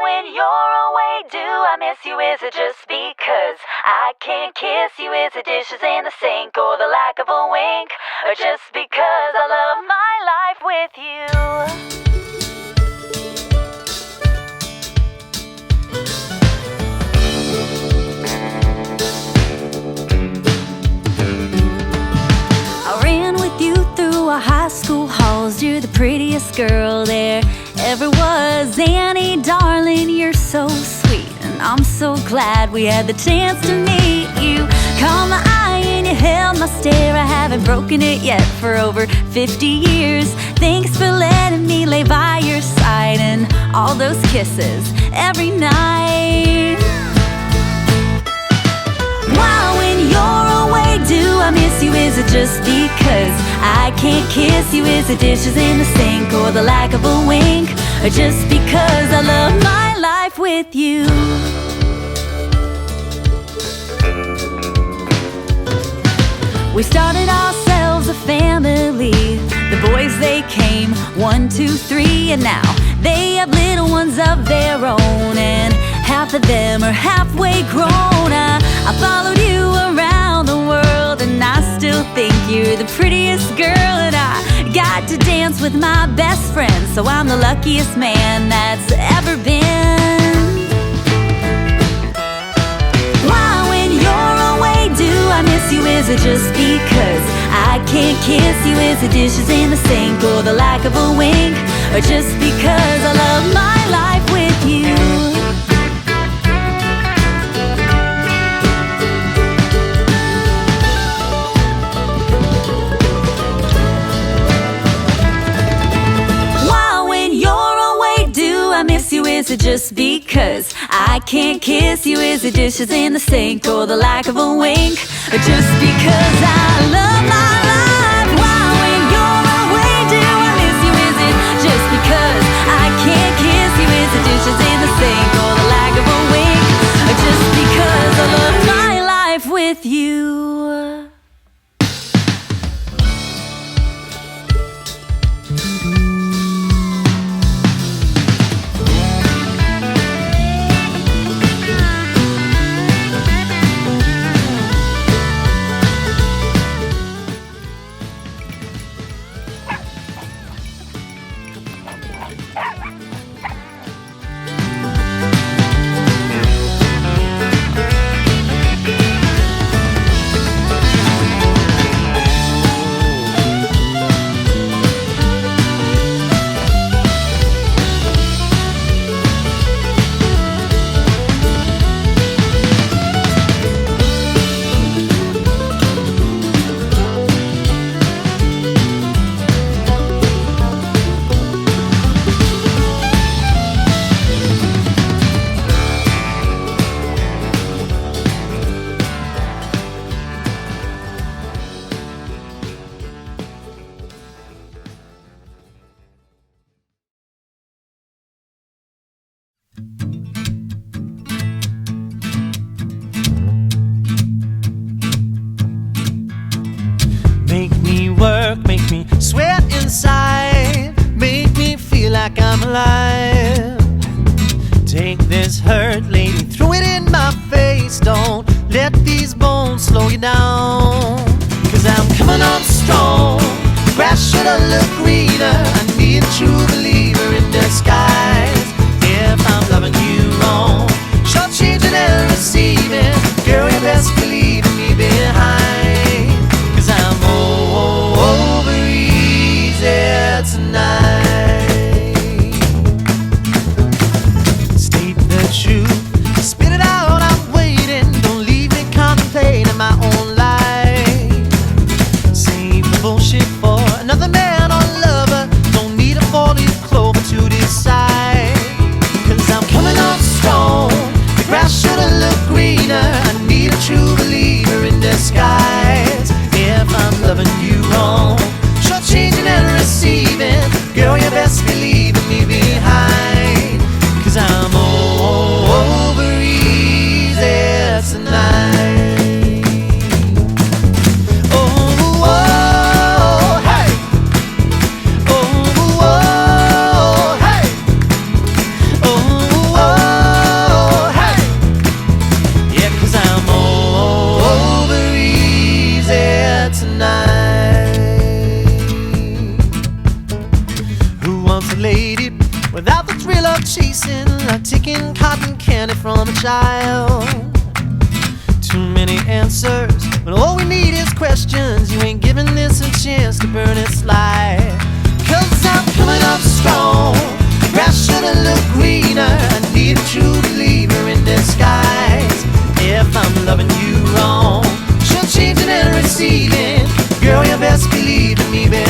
when you're away, do I miss you? Is it just because I can't kiss you? Is it dishes in the sink or the lack of a wink? Or just because I love my life with you? High school halls, you're the prettiest girl there ever was. Annie, darling, you're so sweet, and I'm so glad we had the chance to meet you. Caught my eye and you held my stare. I haven't broken it yet for over 50 years. Thanks for letting me lay by your side and all those kisses every night. Wow, when you're away, do I miss you? Is it just because I can't kiss you? Is it dishes in the sink or the lack of a wink? Or just because I love my life with you? We started ourselves a family. The boys, they came 1, 2, 3, and now they have little ones of their own, and half of them are halfway grown. I followed you around the world, and I still think you're the prettiest girl. And I got to dance with my best friend, so I'm the luckiest man that's ever been. Why, when you're away, do I miss you? Is it just because I can't kiss you? Is it dishes in the sink or the lack of a wink? Or just because I love my life with you? Is it just because I can't kiss you? Is it dishes in the sink or the lack of a wink? Or just because I love my life? Why, when you're away, do I miss you? Is it just because I can't kiss you? Is it dishes in the sink or the lack of a wink? Or just because I love my life with you? Make me sweat inside, make me feel like I'm alive. Take this hurt, lady, throw it in my face. Don't let these bones slow you down, 'cause I'm coming on strong. Grass should have looked greener. I need a true believer in disguise. If I'm loving you wrong, short-changing and receiving, girl, you best believe in me behind, 'cause I'm over easy tonight. State the truth, spit it out, I'm waiting. Don't leave me contemplating my own life. Save the bullshit for another man or lover. Don't need a 40 without the thrill of chasing, like taking cotton candy from a child. Too many answers, when all we need is questions. You ain't giving this a chance to burn its light. 'Cause I'm coming up strong, the grass should've looked greener. I need a true believer in disguise. If I'm loving you wrong, she'll change it and receding. Girl, you best believe in me, baby.